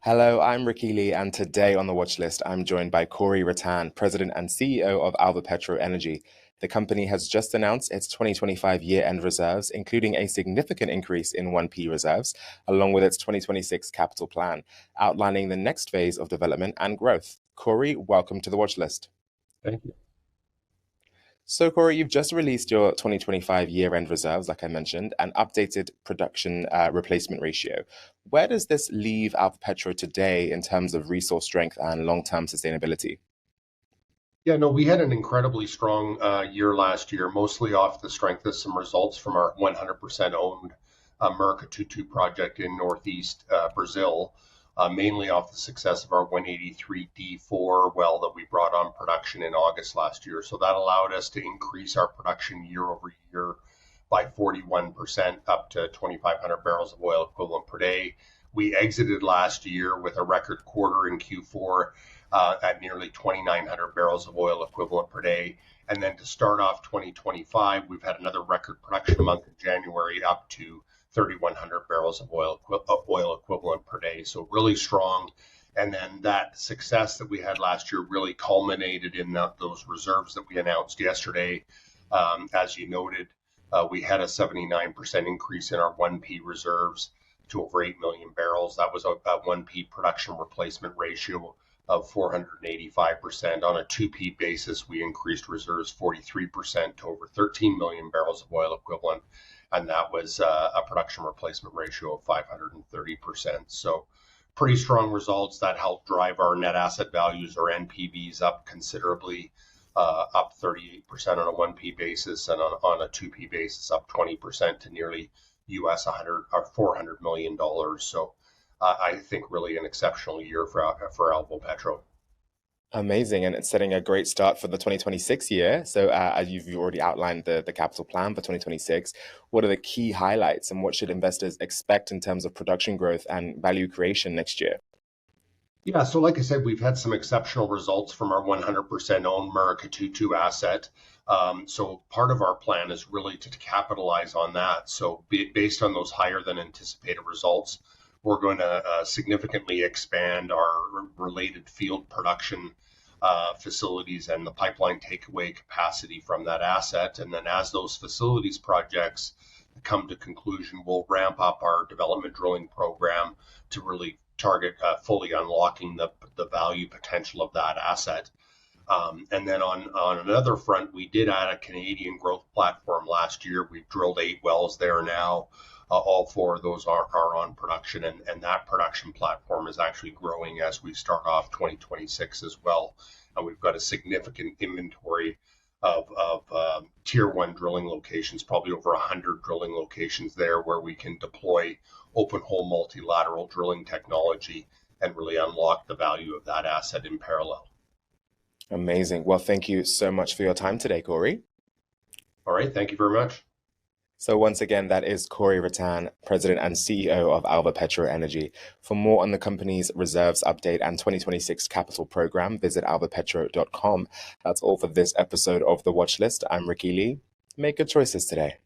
Hello, I'm Ricky Lee, and today on the watch list, I'm joined by Corey Ruttan, President and CEO of Alvopetro Energy. The company has just announced its 2025 year-end reserves, including a significant increase in 1P reserves, along with its 2026 capital plan, outlining the next phase of development and growth. Corey, welcome to the watch list. Thank you. So, Corey, you've just released your 2025 year-end reserves, like I mentioned, and updated production replacement ratio. Where does this leave Alvopetro today in terms of resource strength and long-term sustainability? Yeah, no, we had an incredibly strong year last year, mostly off the strength of some results from our 100% owned Murucututu project in northeast Brazil, mainly off the success of our 183D4 well that we brought on production in August last year. So that allowed us to increase our production year over year by 41% up to 2,500 barrels of oil equivalent per day. We exited last year with a record quarter in Q4 at nearly 2,900 barrels of oil equivalent per day. And then to start off 2025, we've had another record production month in January up to 3,100 barrels of oil equivalent per day. So really strong. And then that success that we had last year really culminated in those reserves that we announced yesterday. As you noted, we had a 79% increase in our 1P reserves to over 8 million barrels. That was a 1P production replacement ratio of 485%. On a 2P basis, we increased reserves 43% to over 13 million barrels of oil equivalent, and that was a production replacement ratio of 530%. So pretty strong results that helped drive our net asset values or NPVs up considerably, up 38% on a 1P basis, and on a 2P basis up 20% to nearly US 100 or $400 million. So I think really an exceptional year for Alvopetro. Amazing, and it's setting a great start for the 2026 year. So, as you've already outlined the capital plan for 2026, what are the key highlights and what should investors expect in terms of production growth and value creation next year? Yeah, so like I said, we've had some exceptional results from our 100% owned Murucututu asset. So part of our plan is really to capitalize on that. So based on those higher than anticipated results, we're going to significantly expand our related field production facilities and the pipeline takeaway capacity from that asset. And then as those facilities projects come to conclusion, we'll ramp up our development drilling program to really target fully unlocking the value potential of that asset. And then on another front, we did add a Canadian growth platform last year. We've drilled 8 wells there now. All 4 of those are on production, and that production platform is actually growing as we start off 2026 as well. And we've got a significant inventory of tier 1 drilling locations, probably over 100 drilling locations there where we can deploy open hole multilateral drilling technology and really unlock the value of that asset in parallel. Amazing. Well, thank you so much for your time today, Corey. All right, thank you very much. So once again, that is Corey Ruttan, President and CEO of Alvopetro Energy. For more on the company's reserves update and 2026 capital program, visit alvopetro.com. That's all for this episode of The Watch List. I'm Ricky Lee. Make good choices today.